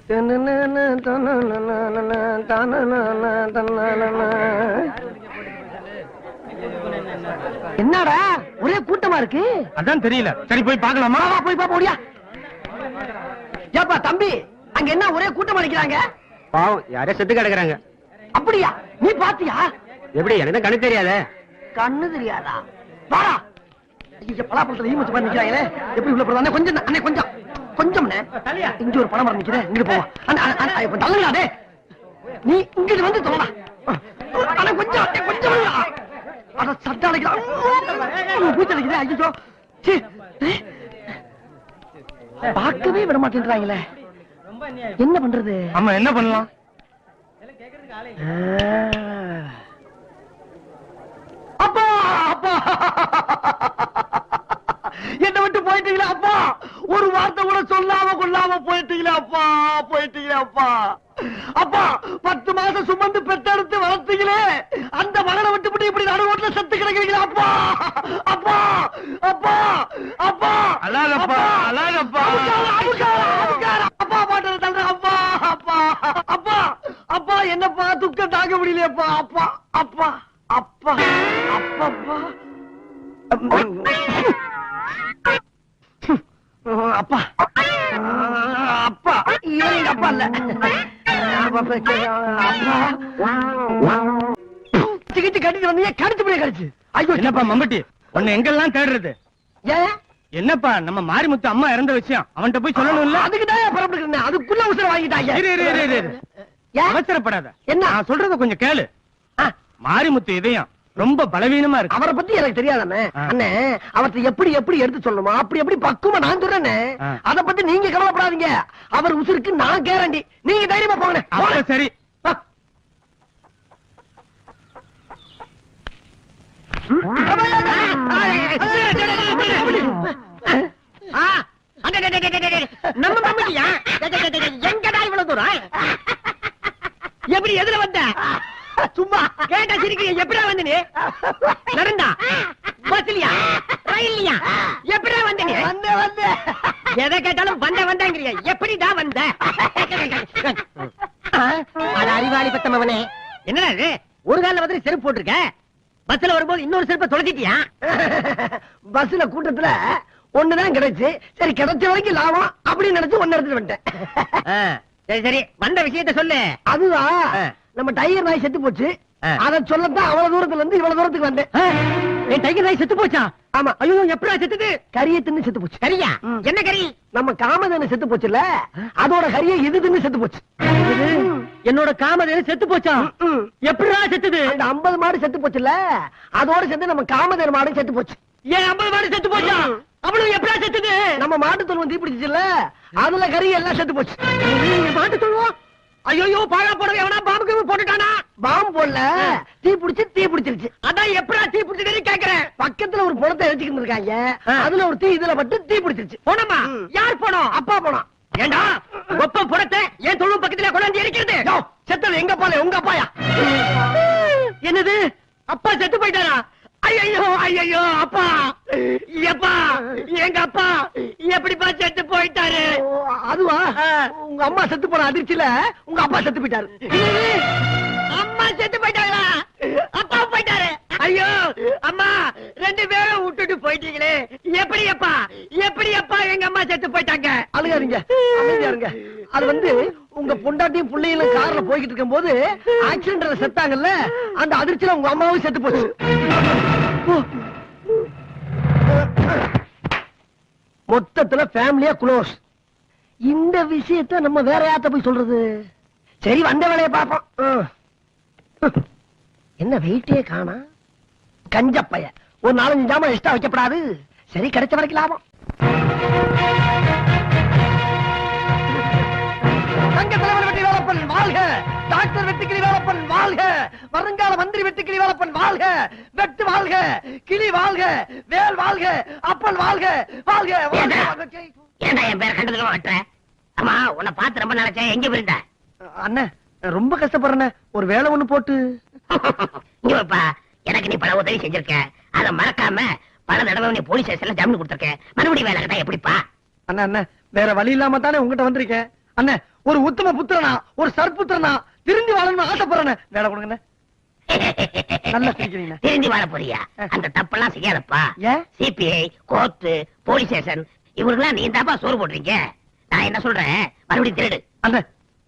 என்னடா ஒரே கூட்டமா இருக்கு? அதான் தெரியல. சரி போய் பார்க்கலாமா? போய் பாப்பா ஓடியா. ஏப்பா தம்பி, அங்க என்ன ஒரே கூட்டமா நிக்கிறாங்க? பாவம், யாரே செத்து கிடக்குறாங்க. அப்படியா? நீ பாத்தியா? எப்படி? எனக்கு கண்ணு தெரியாதே. கண்ணு தெரியாதா? வாடா. இங்க பலாப்பழத்துல ஈ மச்சு பண்ணி நிக்கிறாங்களே, எப்படி உள்ள போறதா? கொஞ்சம் அண்ணே, கொஞ்சம் கொஞ்சம் இங்க ஒரு பணம் மரம் நிக்குது, இங்க போவா. இப்ப தள்ளுங்களா டே, நீ இங்க வந்து தொல்லா. அண்ணே கொஞ்சம், கொஞ்சம் அட சட்டை அடிக்கிறான், பூச்சி அடிக்குது. ஐயோ பார்க்கவே விட மாட்டேன்றாங்களே, என்ன பண்றது? ஆமா, என்ன பண்ணலாம்? அப்பா அப்பா, என்ன விட்டு போயிட்டீங்களா அப்பா? ஒரு வார்த்தை கூட சொல்லாம கொள்ளாம போயிட்டீங்களா அப்பா? போயிட்டீங்களா அப்பா? அப்பா 10 மாசம் சுமந்து பெற்றெடுத்து வளர்த்தீங்களே, அந்த மகனை விட்டு இப்படி நடுவோட்ல செத்து கிடக்கிறீங்களா அப்பா? அப்பா அப்பா அப்பா, அழாதப்பா, அழாதப்பா. அப்பா பாட்டு தள்ளுற அப்பா. அப்பா அப்பா அப்பா, என்னப்பா துக்கம் தாங்க முடியலையப்பா. அப்பா அப்பா அப்பா அப்பா அப்பா அப்பா, இவன் எங்க அப்பா இல்ல. சிகிச்சை கட்டிட்டு வந்தீங்க, கடிச்சு போய் கடிச்சு. ஐயோ என்னப்பா மம்பட்டி, உன்னை எங்கெல்லாம் தேடுறது? ஏன் என்னப்பா, நம்ம மாரிமுத்து அம்மா இறந்த விஷயம் அவன்கிட்ட போய் சொல்லணும் இல்ல? அதுக்கு தான் பரப்பிட்டு, அதுக்குள்ள உசுர வாங்கிட்டாங்க. அவசரப்படாத, என்ன நான் சொல்றத கொஞ்சம் கேளு. மாரிமுத்து இதயம் ரொம்ப பலவீனமா இருக்கு. அவரை பத்தி எனக்கு தெரியாதானே அண்ணே, அவர்கிட்ட எப்படி எப்படி எடுத்து சொல்லணுமா அப்படி எப்படி பக்குவமா நான் சொல்றேன்னு. அத பத்தி நீங்க கவலைப்படாதீங்க, அவர் உசுருக்கு நான் கேரண்டி. நீங்க தைரியமா போங்க. சரி. நம்ம மம்மியா எங்கடா இவ்வளவு தூரம்? எப்படி எதுல வந்த? சும்மா கேட்டா சிரிக்கிறீங்க. எப்படா வந்த நீ? நடந்தா? பஸ்லியா? ரயில்லையா? எப்படா வந்த நீ? வந்த எதை கேட்டாலும் வந்தங்கிறிய. எப்படிடா வந்த? அட அறிவாளி பத்தமவனே, என்னடா இது? ஒரு கால வந்து செருப்பு போட்டிருக்க, பஸ்ல வரும்போது இன்னொரு செருப்பை தொலைச்சிட்டியா? பஸ்ல கூட்டத்துல ஒண்ணுதான் கிடைச்சு, சரி கிடைச்ச வரைக்கும் லாபம் அப்படின்னு நினைச்சு ஒன்னு எடுத்துட்டு வந்துட்டேன். சரி சரி, வந்த விஷயத்த சொல்லு. அதுதான், நம்ம டைகர் நாய் செத்து போச்சு, அத சொல்லத்தான் அவ்வளவு தூரத்துல இருந்து இவ்வளவு தூரத்துக்கு வந்தேன். என் டைகர் நாய் செத்து போச்சா? ஆமா. ஐயோ, எப்படா செத்துது? கறியை தின்னு செத்து போச்சு. கரியா? என்ன கறி? நம்ம காமதேனு செத்து போச்சுல, அதோட கறியை இது தின்னு செத்து போச்சு. என்னோட காமதேனு செத்து போச்சா? எப்படா செத்துது? அந்த 50 மாடு செத்து போச்சுல, அதோட சேர்ந்து நம்ம காமதேனு மாடு செத்து போச்சு. ஏன் 50 மாடு செத்து போச்சா? அவ்வளவு எப்படா செத்துது? நம்ம மாட்டு தொழுவம் தீப்பிடிச்சுல, அதுல கறி எல்லாம் செத்து போச்சு. மாட்டு தொழுவம்? ஐயோ, பாழா போடவே எவனா பாம்புக்கு போட்டுட்டானா? பாம்பு போடல, தீ பிடிச்சிருச்சு. அதான் எப்படா தீ பிடிச்சது கேக்குறேன். பக்கத்துல ஒரு பணத்தை எரிச்சுக்கிட்டு இருக்காங்க, அதுல ஒரு தீ இதுல பட்டு தீ பிடிச்சிருச்சு. போனமா? யார் போனோம்? அப்பா போனோம். ஏண்டா ஒப்ப புறத்தை என் தொழு பக்கத்துல கொண்டாந்து எரிக்கிறது? செத்தது எங்க அப்பால? உங்க அப்பாயா? என்னது, அப்பா செத்து போயிட்டாரா? ஐயோ ஐயோ, அப்பா எப்பா, எங்க அப்பா எப்படிப்பா செத்து போயிட்டாரு? அதுவா, உங்க அம்மா செத்து போன அதிர்ச்சியில உங்க அப்பா செத்து போயிட்டாரு. அம்மா செத்து போயிட்டாங்களா? அப்பா போயிட்டாரு. ஐயோ அம்மா, 2 பேரும் விட்டுட்டு போயிட்டீங்களே, எப்படி அப்பா, எப்படி அப்பா எங்க அம்மா செத்து போயிட்டாங்க? அழுகாதீங்க, அமைதியா இருங்க. அது வந்து உங்க பொண்டாட்டியும் பிள்ளைகளும் கார்ல போய்கிட்டு இருக்கும் போது ஆக்சிடென்ட்ல செத்தாங்கல்ல, அந்த அதிர்ச்சியில உங்க அம்மாவும் செத்து போச்சு. மொத்தத்துல ஃபேமிலியா க்ளோஸ். இந்த விஷயத்தை நம்ம வேற யார்ட்ட போய் சொல்றது? சரி, வந்த வேலையை பார்ப்போம். என்ன வெயிட்டே காணா, கஞ்சப்பைய ஒரு 4-5 ஜாமான் எக்ஸ்ட்ரா வைக்கப்படாது. சரி, கிடைச்ச வரைக்கும் லாபம். தங்க தலைவர் வெற்றி வேலப்பன் வாழ்க, டாக்டர் வெட்டுக்கிளி வேலப்பன் வாழ்க, வருங்கால மந்திரி வெட்டுக்கிளி வேலப்பன் வாழ்க, வெட்டு வாழ்க, கிளி வாழ்க, வேல் வாழ்க, அப்பன் வாழ்க, வாழ்க. ஏண்டா என் பேரை கண்டதுல மாட்டற? அம்மா, உன்னை பார்த்து ரொம்ப நினைச்சேன், எங்க போயிருந்த? அண்ணன் ரொம்ப கஷ்டப்படுறேன், ஒரு வேலை ஒண்ணு போட்டு. இங்க வாப்பா, எனக்கு நீ பல உதவி செஞ்சிருக்க, அத மறக்காம பல தடவை நீ போலீஸ் ஸ்டேஷன்ல ஜாமீன் கொடுத்திருக்க. மறுபடியும் வேலை கேட்டா எப்படிப்பா? அண்ணா வேற வழி இல்லாம தானே உங்ககிட்ட வந்திருக்கேன். அண்ணே, ஒரு உத்தம புத்திரனா ஒரு சற்புத்திரனா திருந்தி வாழணும்னு ஆசைப்படுறேன். வேலை கொடுங்க. நல்லா சிரிக்கிறீங்க. திருந்தி வாழ போறியா? அந்த தப்பெல்லாம் செய்யாதப்பா. ஏன்? சிபிஐ, கோர்ட், போலீஸ் ஸ்டேஷன் இவருக்கெல்லாம் நீ தாப்பா சோறு போடுறீங்க. நான் என்ன சொல்றேன், மறுபடியும் திருடு.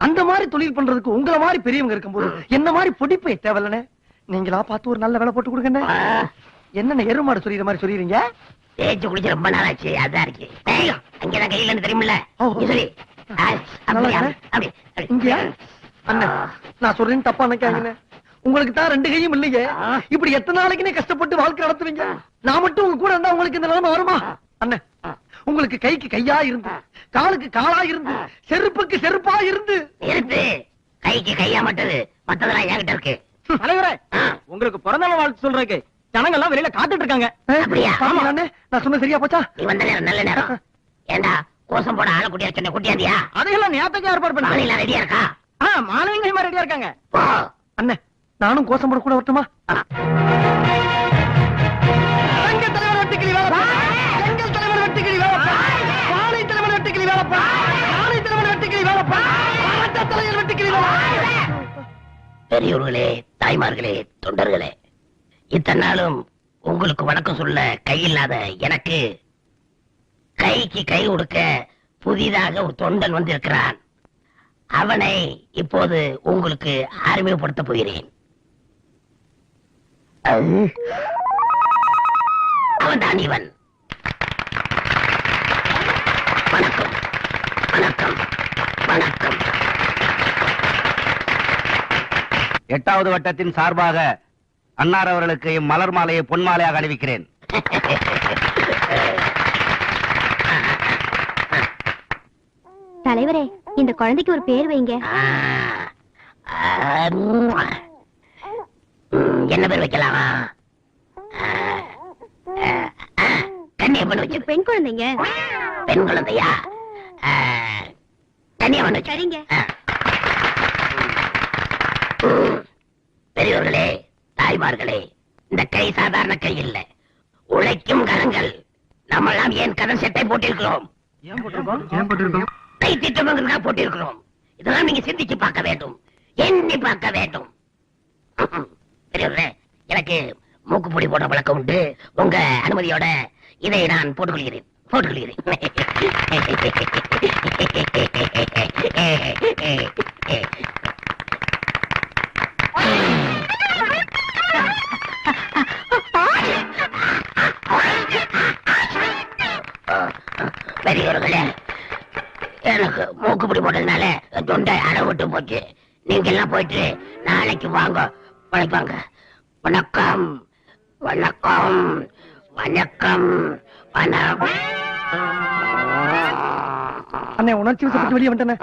அந்த மாதிரி தொழில் பண்றதுக்கு உங்களை மாதிரி பெரியவங்க இருக்கும்போது என்ன மாதிரி பொடிப்பை தேவையில்லைன்னு நீங்களா பார்த்து ஒரு நல்ல வேலை போட்டு கொடுங்க. என்னென்ன எருமாடு சொல்லிற மாதிரி சொல்லிடுறீங்க? தேய்ச்சு குடிச்சு ரொம்ப நாளாச்சு. அதான் இருக்கு. அங்கதான் கையில தெரியுமில்ல. சரி இங்கயா அண்ணன் நான் சொல்றேன்னு தப்பா நினைக்காதீங்க. உங்களுக்கு தான் 2 கையும் இல்லைங்க. இப்படி எத்தனை நாளைக்குனே கஷ்டப்பட்டு வாழ்க்கை நடத்துவீங்க. நான் மட்டும் உங்க கூட இருந்தா உங்களுக்கு இந்த நிலைமை வருமா? அண்ணன் உங்களுக்கு கைக்கு கையா இருந்து காலுக்கு காலா இருந்து செருப்புக்கு செருப்பா இருந்து இருந்து கைக்கு கையா மட்டுது மத்ததெல்லாம் என்கிட்ட இருக்கு. தலைவரே, உங்களுக்கு பிறந்த நாள் வாழ்த்து சொல்றதுக்கு ஜனங்க எல்லாம் வெளியில காத்துட்டு இருக்காங்க. அப்படியா? நான் சொன்ன சரியா போச்சா? நீ வந்த நேரம் நல்ல நேரம். ஏண்டா கோசம் போட ஆள குட்டியா சொன்ன குட்டியாந்தியா? அதையெல்லாம் நேரத்துக்கு ஏற்பாடு பண்ண. மாலையில ரெடியா இருக்கா? மாணவிங்க ரெடியா இருக்காங்க. அண்ணே நானும் கோசம் போட கூட வரட்டுமா? எங்கள் தலைவர் வெட்டுக்கிளி வேலைப்பா. எங்கள் தலைவர் வெட்டுக்கிளி வேலைப்பா. வாழை தலைவர் வெட்டுக்கிளி வேலைப்பா. வாழை தலைவர் வெட்டுக்கிளி வேலைப்பா. மாவட்ட தலைவர் வெட்டுக்கிளி வேலைப்பா. பெரியோர்களே, தாய்மார்களே, தொண்டர்களே, இத்தனை நாளும் உங்களுக்கு வணக்கம் சொல்ல கையில்லாத எனக்கு கைக்கு கை கொடுக்க புதிதாக ஒரு தொண்டன் வந்திருக்கிறான். அவனை இப்போது உங்களுக்கு அறிமுகப்படுத்த போகிறேன். அவன் தான் இவன். வணக்கம் வணக்கம் வணக்கம். 8வது வட்டத்தின் சார்பாக அன்னார் அவர்களுக்கு மலர் மாலையை பொன் மாலையாக அணிவிக்கிறேன். தலைவரே, இந்த குழந்தைக்கு ஒரு பேர் வைங்க. என்ன பேர் வைக்கலாமா? கன்னியம்மன் வச்சு. பெண் குழந்தைங்க. பெண் குழந்தையா? கன்னியம்மன் வச்சு. சரிங்க. பெரியவர்களே, தாய்மார்களே, இந்த கை சாதாரண கை இல்ல, உழைக்கும் கரங்கள். நம்மெல்லாம் ஏன் கடன் செட்டை போட்டிருக்கிறோம்? கை திட்டமாக போட்டிருக்கிறோம். இதெல்லாம் நீங்க சிந்திச்சு பார்க்க வேண்டும், எண்ணி பார்க்க வேண்டும். பெரியவர்களே, எனக்கு மூக்குப்பொடி போட பழக்கம் உண்டு. உங்க அனுமதியோட இதை நான் போட்டுக்கொள்கிறேன். பெரியவர்களே, எனக்கு மூக்குப்பொடி போட்டதுனால தொண்டை அடவிட்டு போச்சு. நீங்க எல்லாம் போயிட்டு நாளைக்கு வாங்க. வணக்கம் வணக்கம் வணக்கம் வணக்கம் வணக்கம். அண்ணே உணர்ச்சி வசப்பட்டு வெளியே வந்துட்டேன்.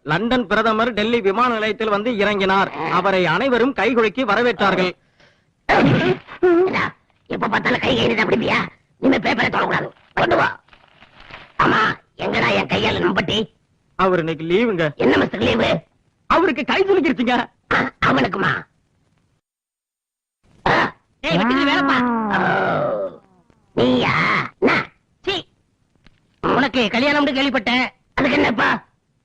லண்டன் பிரதமர் டெல்லி விமான நிலையத்தில் வந்து இறங்கினார். அவரை அனைவரும் கைகுலுக்கி வரவேற்றார்கள். எப்ப பார்த்தாலும் கை கைதான் அப்படியா? நீங்க பேப்பரை தொடக்கூடாது. கொண்டு வா. ஆமா, எங்கடா என் கையால நம்பட்டி? அவர் இன்னைக்கு லீவுங்க. என்ன மிஸ்டர் லீவு? அவருக்கு கை துணிக்கிருச்சுங்க. அவனுக்குமா? வேலைப்பா. நீயா? உனக்கு கல்யாணம் கேள்விப்பட்டேன். அதுக்கு என்னப்பா?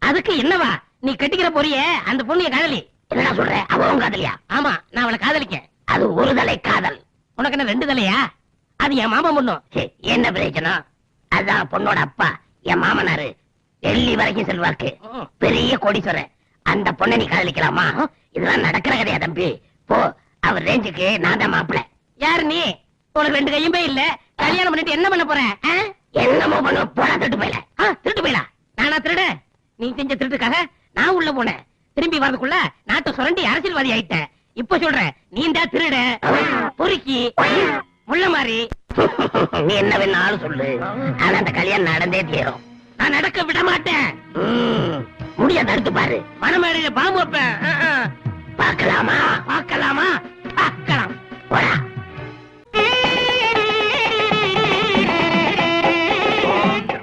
அதுக்கு என்னவா? நீ கட்டிக்கிற போறிய அந்த பொண்ணு காதலி. என்ன சொல்ற? அவன் காதலியா? ஆமா, நான் அவளை காதலிக்கேன். அது ஒரு தலை காதல். உனக்கு என்ன 2 தலையா? அது என் மாமா பொண்ணும். என்ன பிரச்சனை? அதான் பொண்ணோட அப்பா என் மாமனாரு டெல்லி வரைக்கும் செல்வாக்கு, பெரிய கோடீஸ்வரர். அந்த பொண்ணை நீ காதலிக்கலாமா? இதெல்லாம் நடக்கிற கதையா தம்பி? போ, அவர் ரேஞ்சுக்கு நான் தான் மாப்பிள்ள. யாரு நீ? உனக்கு 2 கையுமே இல்ல. கல்யாணம் பண்ணிட்டு என்ன பண்ண போற? என்னமோ பண்ண போனா திருட்டு போயில. திருட்டு போயில? நானா திருட? நீ செஞ்ச திருட்டுக்காக நான் உள்ள போனேன். திரும்பி வரதுக்குள்ள நாட்டை சுரண்டி அரசியல்வாதி ஆயிட்டேன். இப்ப சொல்றேன், நீண்டா திருட, பொறுக்கி, முள்ள மாதிரி. நீ என்ன வேணாலும் சொல்லு, ஆனா அந்த கல்யாணம் நடந்தே தீரும். நான் நடக்க விட மாட்டேன். முடியாத அடுத்து பாரு. மனமேடையில பாம்பு வைப்பேன். பார்க்கலாமா? பார்க்கலாமா? பார்க்கலாம். போடா.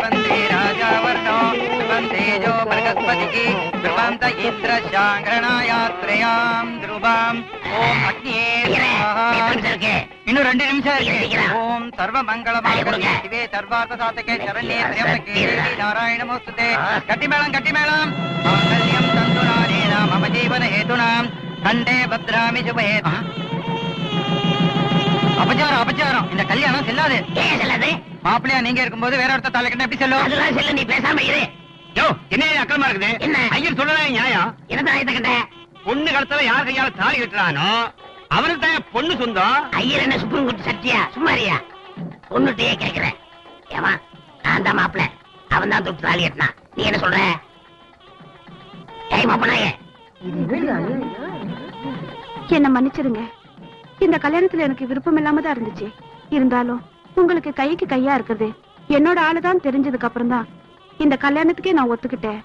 वंदे राजा वर्णो वंदे जो वर्ग बृहस्पतिः ध्रुवन्त इन्द्र शाङ्ग्रणायात्रयाम् ध्रुवाम् ओम अग्निये स्वाहा இன்னும் 2 நிமிஷம் இருக்கு ஓம் சர்வ மங்களமாங்கல்யே சிவே சர்வார்த்த சாதகே சரண்யே த்ர்யம்பகே தேவி நாராயண நமோஸ்துதே கட்டி மேளம் மாங்கல்யம் தந்துநானேன மம ஜீவன ஹேதுனாம் கண்டே பத்ராமி சுபஹே அபச்சாரம் இந்த கல்யாணம் செல்லாது ஏன் செல்லாது? மாப்பிள்ளையா நீங்க இருக்கும்போது வேற ஒருத்தர் தலை கட்ட எப்படி செல்லும் அதெல்லாம் செல்ல, நீ பேசாம இரு. யோ என்ன அக்கலமா இருக்குது என்ன? ஐயர் சொல்லலாம் நியாயம். என்னதான் ஆயத்த கண்ட? பொண்ணு கழுத்துல யார் கையால தாலி கட்டுறானோ அவனுக்கு தான் பொண்ணு சொந்தம். ஐயர் என்ன சுப்ரீம் கோர்ட் சட்டியா? சும்மாரியா? பொண்ணுட்டே கேக்குறேன். ஏமா நான் தான் மாப்பிள்ள, அவன் தான் தொட்டு தாலி கட்டினான். நீ என்ன சொல்ற? ஏய் மாப்பிள்ளையே, என்ன மன்னிச்சிருங்க. இந்த கல்யாணத்துல எனக்கு விருப்பம் இல்லாம தான் இருந்துச்சு. இருந்தாலும் உங்களுக்கு கைக்கு கையா இருக்குது என்னோட ஆளுதான் தெரிஞ்சதுக்கு அப்புறம் தான் இந்த கல்யாணத்துக்கே நான் ஒத்துக்கிட்டேன்.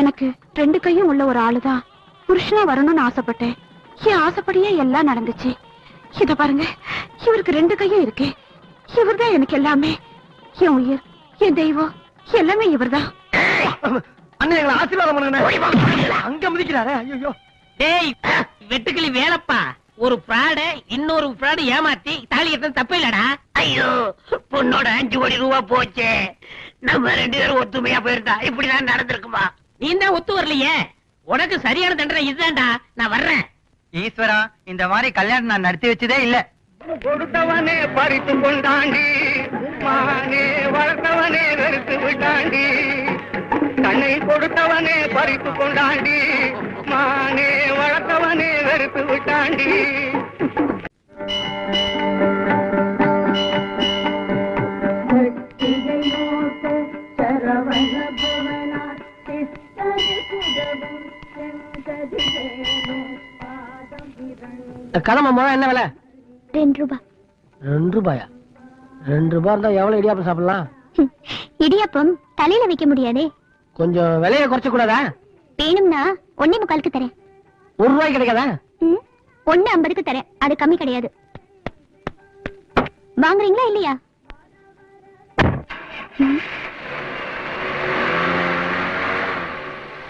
எனக்கு 2 கையும் உள்ள ஒரு ஆளுதான் புருஷனா வரணும்னு ஆசைப்பட்டேன். என் ஆசைப்படியே எல்லாம் நடந்துச்சு. இத பாருங்க, இவருக்கு 2 கையும் இருக்கு. இவர்தான் எனக்கு எல்லாமே. என் உயிர், என் தெய்வம் எல்லாமே இவர்தான். அண்ணன் எங்களை ஆசீர்வாதம் பண்ணுங்க. அங்க மிதிக்கிறாரே. ஐயோ டேய் வெட்டுக்கிளி வேலப்பா, ஒரு பிராட இன்னொரு பிராடு ஏமாத்தி தாலி கட்ட தப்பு இல்லடா. ஐயோ பொண்ணோட 5 கோடி ரூபா போச்சே. நம்ம 2 பேரும் ஒத்துமையா போயிருந்தா இப்படிதான் நடந்திருக்குமா? நீ தான் ஒத்து வரலையே. உனக்கு சரியான தண்டனை இதுதான்டா. நான் வர்றேன். ஈஸ்வரா, இந்த மாதிரி கல்யாணம் நான் நடத்தி வச்சதே இல்ல. கொடுத்தவனே பறித்து கொண்டாண்டி, மகனே வளர்த்தவனே வெறுத்து விட்டாண்டி. தன்னை கொடுத்தவனே பறித்து கொண்டாண்டி, மகனே வளர்த்தவனே வெறுத்து விட்டாண்டி. கடமை முழம் என்ன விலை? 2 ரூபாய். 2 ரூபாயா? 2 ரூபாய் இருந்தா எவ்வளவு இடியாப்பம் சாப்பிடலாம்? இடியாப்பம் தலையில வைக்க முடியாதே. கொஞ்சம் விலையை குறைச்ச கூடாதா? வேணும்னா 1.25 தரேன். 1 ரூபாய்க்கு கிடைக்காதா? 1.50 தரேன். அது கம்மி கிடையாது. வாங்குறீங்களா இல்லையா?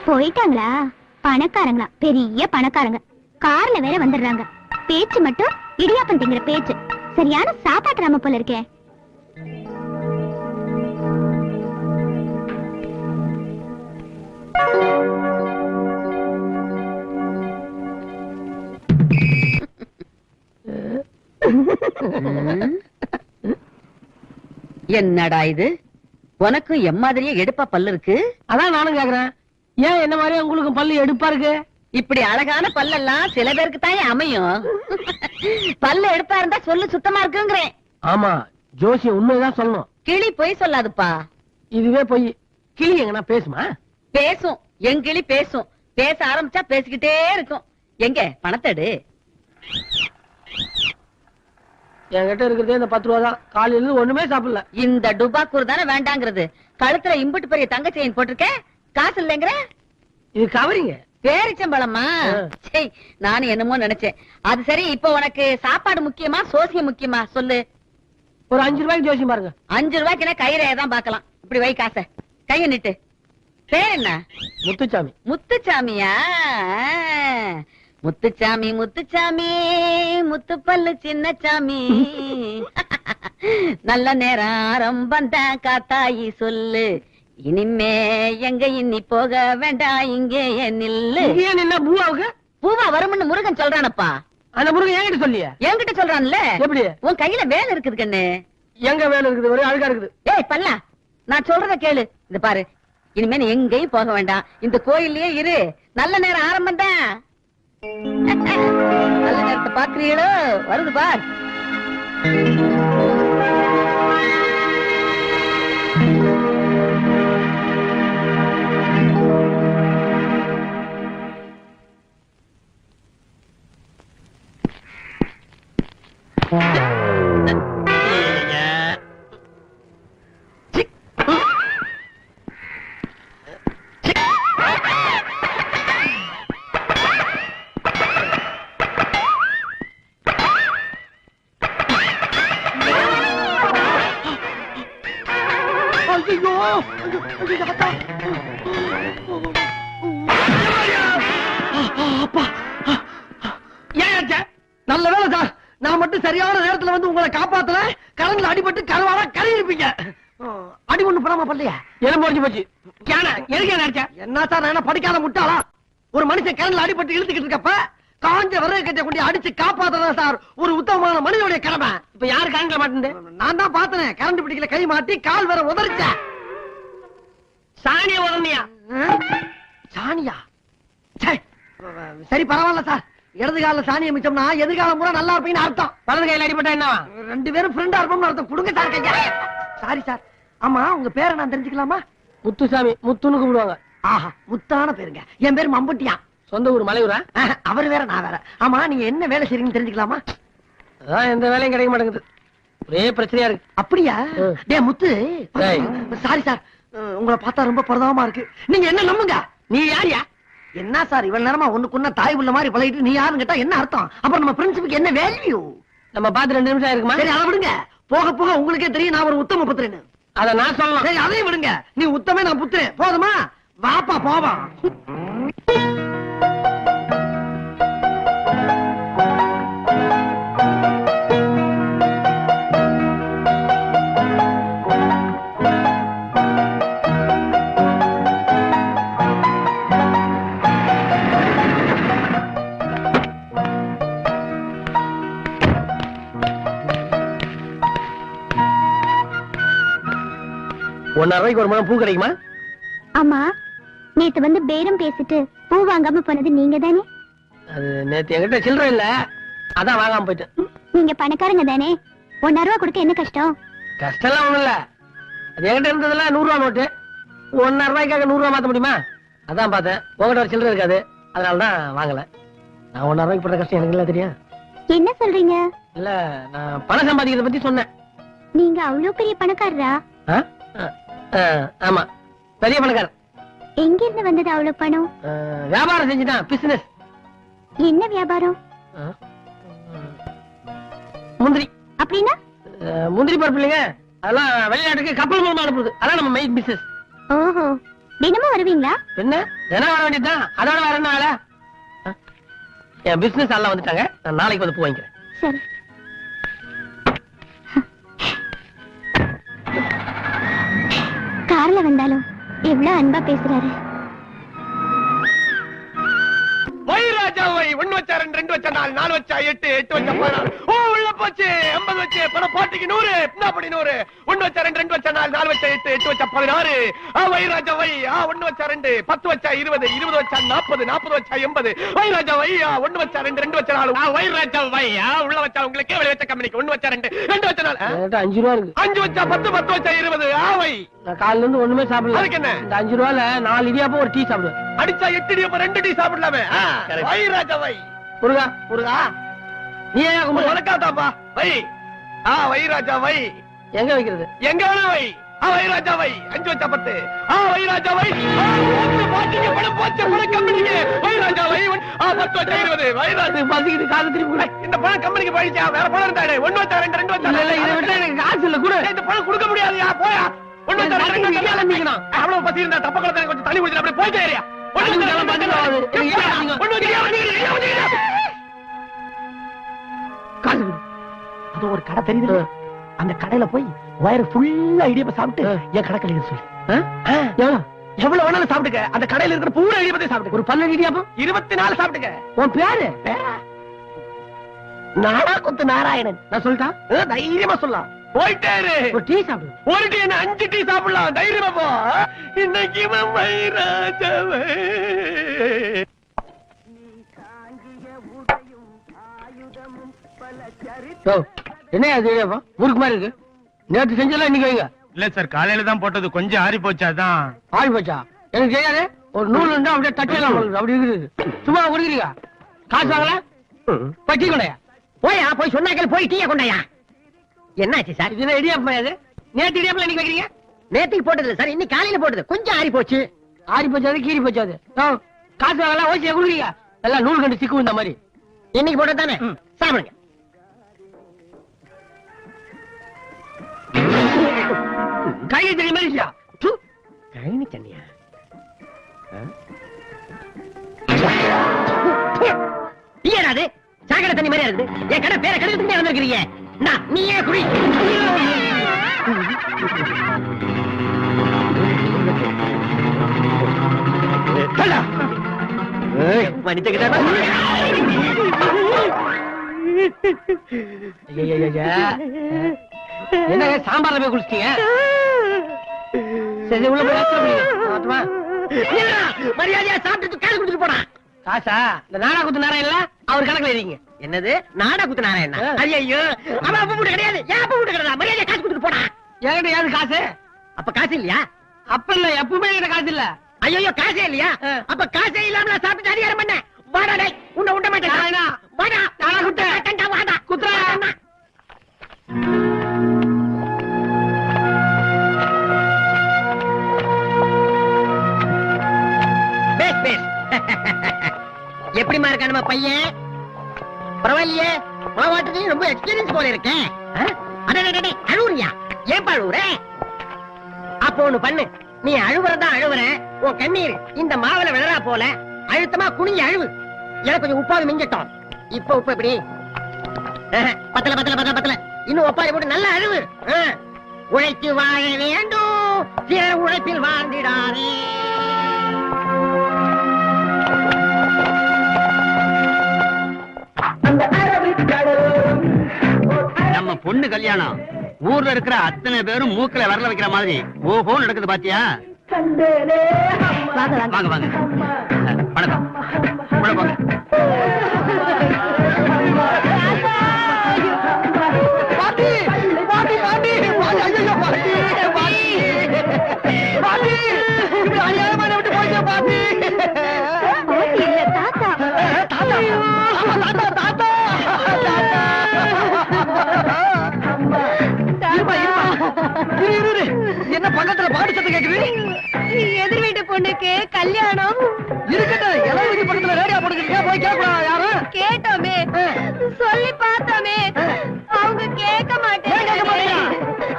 போயிட்டாங்களா? பணக்காரங்களா? பெரிய பணக்காரங்க. கார்ல வேற வந்துடுறாங்க. பேச்சு மட்டும் இடியாப்பம் திங்கிற பேச்சு. சரியான சாப்பாட்டு ராம போல இருக்கே. என்னடா இது? உனக்கு எம்மாதிரியே எடுப்பா பல்லு இருக்கு. அதான் நானும் கேக்குறேன், ஏன் என்ன மாதிரி உங்களுக்கு பல்லு எடுப்பா இருக்கு? இப்படி அழகான பல்லெல்லாம் சில பேருக்கு தான் அமையும். பல்லு எடுப்பா இருந்தா சொல்லு சுத்தமா இருக்குங்கிறேன். ஆமா, ஜோசியம் உண்மைதான் சொல்லணும். கிளி போய் சொல்லாதுப்பா. இதுவே போய் கிளி எங்கன்னா பேசுமா? பேசும், என் கிளி பேசும். பேச ஆரம்பிச்சா பேசிக்கிட்டே இருக்கும். எங்க பணத்தடு? என்கிட்ட இருக்கிறதே இந்த 10 ரூபா தான். காலையில இருந்து ஒண்ணுமே சாப்பிடல. இந்த டுபாக்கூர் தானே வேண்டாங்கிறது. கழுத்துல இம்புட்டு பெரிய தங்க செயின் போட்டிருக்க, காசு இல்லைங்கிற. இது கவரிங்க. பேரிச்சம்பழமா? சரி, நானும் என்னமோ நினைச்சேன். அது சரி, இப்ப உனக்கு சாப்பாடு முக்கியமா சோசியம் முக்கியமா சொல்லு. ஒரு 5 ரூபாய்க்கு ஜோசியம் பாருங்க. 5 ரூபாய்க்குன்னா கையில தான் பாக்கலாம். இப்படி வை காசை, கைய நிட்டு. பேர் என்ன? முத்துச்சாமி. முத்துச்சாமியா? முத்துச்சாமி முத்துச்சாமி, முத்துப்பல்லு சின்னச்சாமி. நல்ல நேரம் ஆரம்பம் தான் காத்தாயி சொல்லு. இனிமே எங்க இன்னி போக வேண்டாம், இங்கே நில்லு. என்ன பூவாவுக்கு பூவா வரும்னு முருகன் சொல்றானப்பா. அந்த முருகன் என்கிட்ட சொல்லிய? என்கிட்ட சொல்றான்ல. எப்படி? உன் கையில வேலை இருக்குது கண்ணு. எங்க வேலை இருக்குது? ஒரே அழுகா இருக்குது. ஏய் பல்லா, நான் சொல்றத கேளு. இந்த பாரு, இனிமே நீ எங்கேயும் போக வேண்டாம், இந்த கோயில்லயே இரு. நல்ல நேரம் ஆரம்பம் தான். நல்ல நேரத்தை பாக்குறீங்களோ? வருது பார். ஐயோ அப்பா ஏன் நல்ல வேலை சார், நான் மட்டும் சரியான நேரத்துல வந்து உங்களை காப்பாத்தல, கரண்ட்ல அடிபட்டு கருவாடா கறி இருப்பீங்க. அடி ஒண்ணு படாம பண்ணலையா? எலும்பு முடிஞ்சு போச்சு. எதுக்கு அடிச்சா? என்ன சார் நான் என்ன படிக்காத முட்டாளா? ஒரு மனுஷன் கரண்ட்ல அடிபட்டு இழுத்துக்கிட்டு இருக்கப்ப காஞ்ச விறகு கட்டை கொண்டு அடிச்சு காப்பாத்ததான் சார் ஒரு உத்தமமான மனிதனுடைய கடமை. இப்ப யாரு கரண்ட்ல மாட்டேன்? நான் தான் பார்த்தேன், கரண்ட் பிடிக்கல கை மாட்டி கால் வேற உதறிச்ச. சாணிய உடனியா? சாணியா? சரி பரவாயில்ல சார், இடது கால சாணியை மிச்சம்னா எதிர்காலம் பூரா நல்லா இருப்பீங்கன்னு அர்த்தம். வலது கையில அடிபட்டா என்ன? 2 பேரும் ஃப்ரெண்டா இருப்போம்னு அர்த்தம். கொடுங்க சார் கையா. Sorry sir. ஆமா உங்க பேரை நான் தெரிஞ்சுக்கலாமா? முத்துசாமி, முத்துன்னு கூப்பிடுவாங்க. ஆஹா முத்தான பேருங்க. என் பேர் மம்பட்டியா. சொந்த ஊர் மலையூரா? அவர் வேற நான் வேற. ஆமா நீங்க என்ன வேலை செய்றீங்கன்னு தெரிஞ்சுக்கலாமா? அதான் எந்த வேலையும் கிடைக்க மாட்டேங்குது, ஒரே பிரச்சனையா இருக்கு. அப்படியா? டேய் முத்து, சாரி சார், உங்களை பார்த்தா ரொம்ப பரதாபமா இருக்கு. நீங்க என்ன நம்புங்க. நீ யாரியா? என்ன சார் இவ்வளவு நேரமா ஒண்ணுக்குன்னா தாய் உள்ள மாதிரி பழகிட்டு நீ யாருன்னு கேட்டா என்ன அர்த்தம்? அப்புறம் நம்ம பிரின்சிபுக்கு என்ன வேல்யூ? நம்ம பார்த்து 2 நிமிஷம் இருக்குமா? சரி அதை விடுங்க, போக போக உங்களுக்கே தெரியும் நான் ஒரு உத்தம புத்திரன்னு. அத நான் சொல்லலாம். சரி அதையும் விடுங்க, நீ உத்தமே நான் புத்திரன். போதுமா? வாப்பா போவா. ₹1.5 ஒரு முழம் பூ கிடைக்குமா? ஆமா, நேத்து வந்து பேரம் பேசிட்டு பூ வாங்காம போனது நீங்க தானே? அது நேத்து என்கிட்ட சில்லறை இல்ல, அதான் வாங்காம போயிட்டேன். நீங்க பணக்காரங்க தானே, ₹1.5 கொடுக்க என்ன கஷ்டம்? கஷ்டம்லாம் ஒண்ணும் இல்ல, அது என்கிட்ட இருந்ததுல ₹100 நோட்டு. ₹1.5 ₹100 மாத்த முடியுமா? அதான் பார்த்தேன், உங்ககிட்ட ஒரு சில்லறை இருக்காது, அதனாலதான் வாங்கல. நான் ₹1.5 பண்ற கஷ்டம் எனக்கு இல்ல தெரியும். என்ன சொல்றீங்க? இல்ல, நான் பணம் சம்பாதிக்கிறத பத்தி சொன்னேன். நீங்க அவ்வளவு பெரிய பணக்காரரா? ஆமா, பெரிய பணக்காரர். எங்க இருந்து வந்தது அவ்வளவு பணம்? வியாபாரம் செஞ்சுட்டான், பிசினஸ். என்ன வியாபாரம்? முந்திரி. அப்படின்னா? முந்திரி பருப்பு இல்லைங்க, அதெல்லாம் வெளிநாட்டுக்கு கப்பல் மூலமா அனுப்புறது, அதான் நம்ம மெயின் பிசினஸ். ஓஹோ, தினமும் வருவீங்களா? என்ன தினம் வர வேண்டியதுதான், அதோட வேற என்ன வேலை? என் பிசினஸ் எல்லாம் வந்துட்டாங்க, நான் நாளைக்கு வந்து பூ வாங்கிக்கிறேன். சரி. கார்ல வந்தாலும் எவ்வளவு அன்பா பேசுறாரு. ராஜா ஒண்ணு வச்சா 2, 2 வச்சா 4, 4 வச்சா 8, 8 வச்சா 16. ஓ உள்ள போச்சு 80 வச்சு பணம் பாட்டிக்கு 100. என்ன அப்படி 100? 1 வச்சா 2, 2 வச்சா 4, 4 வச்சா 8, 8 வச்சா 16. வை ராஜா வை. 1 வச்சா 2, 10 வச்சா 20, 20 வச்சா 40, 40 வச்சா 80. வை ராஜா வை. 1 வச்சா 2, 2 வச்சா 4. வை ராஜா வை. உள்ள வச்சா உங்களுக்கு வெளிய வச்சா கம்பெனிக்கு. 1 வச்சா 2, 2 வச்சா 4. ₹5 இருக்கு. 5 வச்சா 10, 10 வச்சா 20. வை. நான் காலையில இருந்து ஒண்ணுமே சாப்பிடல. அதுக்கு என்ன? இந்த ₹5ல 4 இடியாப்பம் ஒரு டீ சாப்பிடுவேன். அடிச்சா 8 இடியாப்பம் 2 டீ சாப்பிடலாமே. வை ராஜா வை. முருகா, முருகா நீ ஏன் உனக்காதாப்பா. வை. வை ராஜா வை. எங்க வைக்கிறது? எங்க வேணா வை. வை ராஜா வை. 5 வச்சா 10. வை ராஜா வை. பாட்டிக்கு பணம் போச்சு பணம் கம்பெனிக்கு. வை ராஜா வை. 10 வச்சா 20. வை ராஜா பசிக்கிட்டு காசு திருப்பி கொடு. இந்த பணம் கம்பெனிக்கு போயிடுச்சா? வேற பணம் இருந்தாடே. 1 வச்சா 2, 2 வச்சா. இல்ல இதை விட்டு எனக்கு காசு இல்ல கூட. இந்த பணம் கொடுக்க முடியாதுயா. போயா. 1 வச்சா 2, 2 வச்சா ஆரம்பிக்கணும். அவ்வளவு பசி இருந்தா தப்ப குளத்துல கொஞ்சம் தண்ணி குடிச்சு அப்படியே போயிட்டே ஏரியா. 1 வச்சா 1 காசு கொடு. அது ஒரு கடை தெரியுது, அந்த கடையில போய் வயிறு ஃபுல்லா இடியப்ப சாப்பிட்டு என் கடைக்கலையில சொல்லு. எவ்வளவு வேணாலும் சாப்பிட்டுக்க, அந்த கடையில இருக்கிற பூரா இடியப்பத்தை சாப்பிட்டு. ஒரு 12 இடியாப்பம் 24 சாப்பிட்டுக்க. உன் பேரு நாடாக்குத்து நாராயணன். நான் சொல்லிட்டா தைரியமா சொல்லலாம். போயிட்டே இரு. ஒரு டீ சாப்பிடு. ஒரு டீ என்ன 5 டீ சாப்பிடலாம். தைரியமா போ. இன்னைக்கு வைராஜவே என்ன ஊருக்கு மாதிரி இருக்கு. நேற்று செஞ்சலாம் இன்னைக்கு வைங்க. இல்ல சார், காலையில தான் போட்டது, கொஞ்சம் ஆறி போச்சாதான். ஆறி போச்சா? எனக்கு தெரியாது. ஒரு நூல் இருந்தா அப்படியே தட்டியெல்லாம் அப்படி இருக்குது. சும்மா குடிக்கிறீங்க, காசு வாங்கல. போய் டீ கொண்டாயா. போயா போய் சொன்னாக்கள் போய் டீயா கொண்டாயா. என்னாச்சு சார்? இது இடியாப்பம் அது. நேற்று இடியாப்பம் இன்னைக்கு வைக்கிறீங்க. நேற்றுக்கு போட்டது சார், இன்னைக்கு காலையில போட்டது. கொஞ்சம் ஆறி போச்சு. ஆறி போச்சாது கீறி போச்சாது. காசு வாங்கல, ஓசியா குடுக்குறீங்க. எல்லாம் நூல் கண்டு சிக்கு இந்த மாதிரி. இன்னைக்கு போட்டது தானே, சாப்பிடுங்க. கையை தண்ணி மாதிரி கைனி தண்ணியா? ஏனாது சாக்கடை தண்ணி மாதிரி இருக்குது. என் கடை பேரை கெடுத்துட்டே வந்திருக்கிறீங்க. நீ ஏன் குடி என்ன சாம்பார்ல போய் குளிச்சிட்டீங்க? சரி உள்ள போய் மரியாதையா சாப்பிட்டு காசு கொடுத்துட்டு போனா. காசா? இந்த நாடா குத்து நாராயண அவர் கணக்குல இருக்கீங்க. என்னது நாடா குத்து நாராயண? ஐயோ அவன் அப்ப வீட்டு கிடையாது. ஏன் அப்ப வீட்டு கிடையாது? மரியாதையா காசு கொடுத்துட்டு போனா. என்கிட்ட ஏது காசு? அப்ப காசு இல்லையா? அப்ப இல்ல, எப்பவுமே என்கிட்ட காசு இல்ல. ஐயோ காசே இல்லையா? அப்ப காசே இல்லாம சாப்பிட்டு அதிகாரம் பண்ண. வாடா டேய், உன்னை விட மாட்டேன். வாடா நாடா குத்து வாடா குத்துறா. எப்படிமா இருக்கா நம்ம பையன்? பரவாயில்லையே, மாவாட்டுக்கு ரொம்ப எக்ஸ்பீரியன்ஸ் போல இருக்கேன். அழுவுறியா? ஏன் அழுவுற? அப்போ ஒண்ணு பண்ணு, நீ அழுவுறதான் அழுவுற. உன் கண்ணீர் இந்த மாவுல விழறா போல அழுத்தமா குனிஞ்சு அழுவு. எனக்கு கொஞ்சம் உப்பாவி மிஞ்சட்டும். இப்ப உப்பு எப்படி? பத்தல பத்தல பத்தல பத்தல. இன்னும் ஒப்பாரி போட்டு நல்லா அழுவு. உழைத்து வாழ வேண்டும், சிலர் உழைப்பில் வாழ்ந்திடாதே. நம்ம பொண்ணு கல்யாணம் ஊர்ல இருக்கிற அத்தனை பேரும் மூக்கல விரல வைக்கிற மாதிரி ஓஹோ நடக்குது பாத்தியா? வாங்க வாங்க, வணக்கம். உள்ள போங்க. என்ன பக்கத்துல பாட்டு சத்தம் கேக்குது? எதிர் வீட்டு பொண்ணுக்கு கல்யாணம். இருக்கட்டும், இளவரசி பக்கத்துல ரேடியோ போட்டுக்கிட்டு போய் கேட்கலாம். யாரும் கேட்டோமே, சொல்லி பார்த்தோமே, அவங்க கேட்க மாட்டேன்.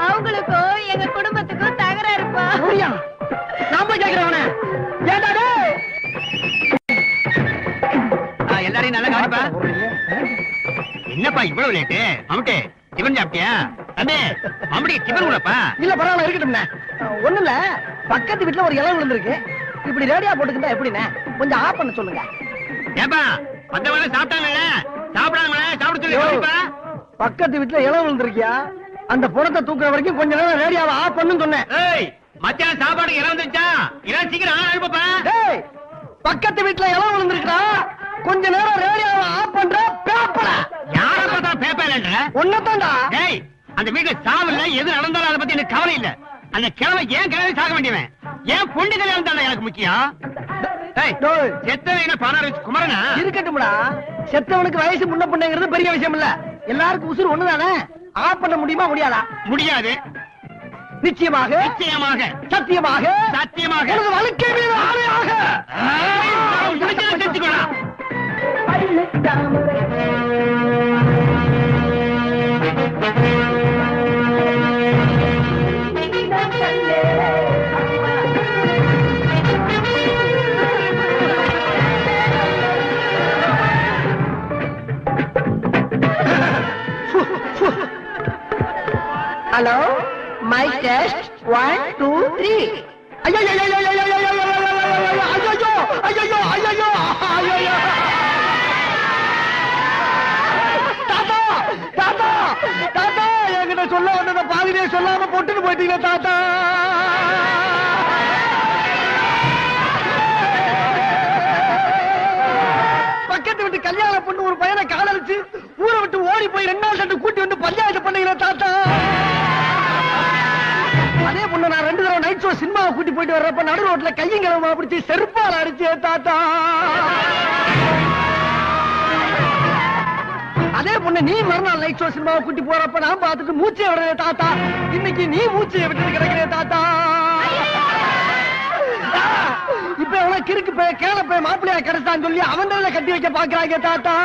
அவங்களுக்கும் எங்க குடும்பத்துக்கும் தகராறுப்பா. நான் போய் கேட்கிறவன எல்லாரையும் நல்லா கவனிப்பா. என்னப்பா இவ்வளவு லேட்டு? மம்முட்டி டிபன் சாப்பிட்டியா? தம்பி மம்முட்டி டிபன் கூடப்பா. இல்ல பரவாயில்ல, இருக்கட்டும். ஒண்ணு இல்ல, பக்கத்து வீட்டுல ஒரு இளவு விழுந்திருக்கு. இப்படி ரேடியோ போட்டுக்கிட்டா எப்படின்னு கொஞ்சம் ஆஃப் பண்ண சொல்லுங்க. ஏப்பா மத்தவங்க சாப்பிட்டாங்கல்ல, சாப்பிடாம சாப்பிட சொல்லி. பக்கத்து வீட்டுல இளவு விழுந்திருக்கியா? அந்த புறத்தை தூக்குற வரைக்கும் கொஞ்ச நேரம் ரேடியோவை ஆஃப் பண்ணுன்னு சொன்னேன். மத்தியானம் சாப்பாடு இடம் வந்துச்சா? இடம் சீக்கிரம் அனுப்பப்பா. பக்கத்து வீட்டுல இளவு விழுந்திருக்கா? கொஞ்ச நேரம் ரேடியோவை ஆஃப் பண்ற பேப்பர. யார பார்த்தா பேப்பர் இல்ல ஒன்னதான்டா. டேய், அந்த வீட்டுல சாவல்ல எது நடந்தாலும் அதை பத்தி எனக்கு கவலை இல்ல. அந்த கிழமை ஏன் கிழமை சாக வேண்டியவன்? ஏன் பொண்ணு கல்யாணம் தானே எனக்கு முக்கியம். செத்தவன பணம் வச்சு குமரனா இருக்கட்டும்டா. செத்தவனுக்கு வயசு முன்ன பொண்ணுங்கிறது பெரிய விஷயம் இல்ல. எல்லாருக்கும் உசுறு ஒண்ணுதானே. ஆஃப் பண்ண முடியுமா? முடியாதா? முடியாது. நிச்சயமாக நிச்சயமாக சத்தியமாக சத்தியமாக எனது வாழ்க்கை மீது ஆணையாக தெரிஞ்சுக்கொள்ளலாம். Hello, my test 1 2 3. ஐயோ ஐயோ ஐயோ ஐயோ ஐயோ ஐயோ ஐயோ ஐயோ ஐயோ. தாத்தா தாத்தா தாத்தா, என்கிட்ட சொல்ல வந்தத பாதிலே சொல்லாம போட்டுன்னு போயிட்டீங்க தாத்தா. பக்கத்து விட்டு கல்யாண பொண்ணு ஒரு பையனை காதலிச்சு ஊரை விட்டு ஓடி போய் 2 நாள் கண்டு கூட்டி வந்து பஞ்சாயத்து பண்ணீங்களா தாத்தா? அதே பொண்ணு நான் 2 தடவை நைட் ஷோ சினிமாவை கூட்டி போயிட்டு வர்றப்ப நடு ரோட்ல கையும் கிளம்பா பிடிச்சி செருப்பால் அடிச்சே தாத்தா. அதே பொண்ணு நீ மறுநாள் நைட் ஷோ சினிமாவை கூட்டி போறப்ப நான் பார்த்துட்டு மூச்சை விடுறேன் தாத்தா. இன்னைக்கு நீ மூச்சையை விட்டு கிடக்கிறேன் தாத்தா. இப்ப எவ்வளவு கிறுக்கு போய் கேள போய் மாப்பிள்ளையா கிடைச்சான்னு சொல்லி அவன் கட்டி வைக்க பாக்குறாங்க தாத்தா.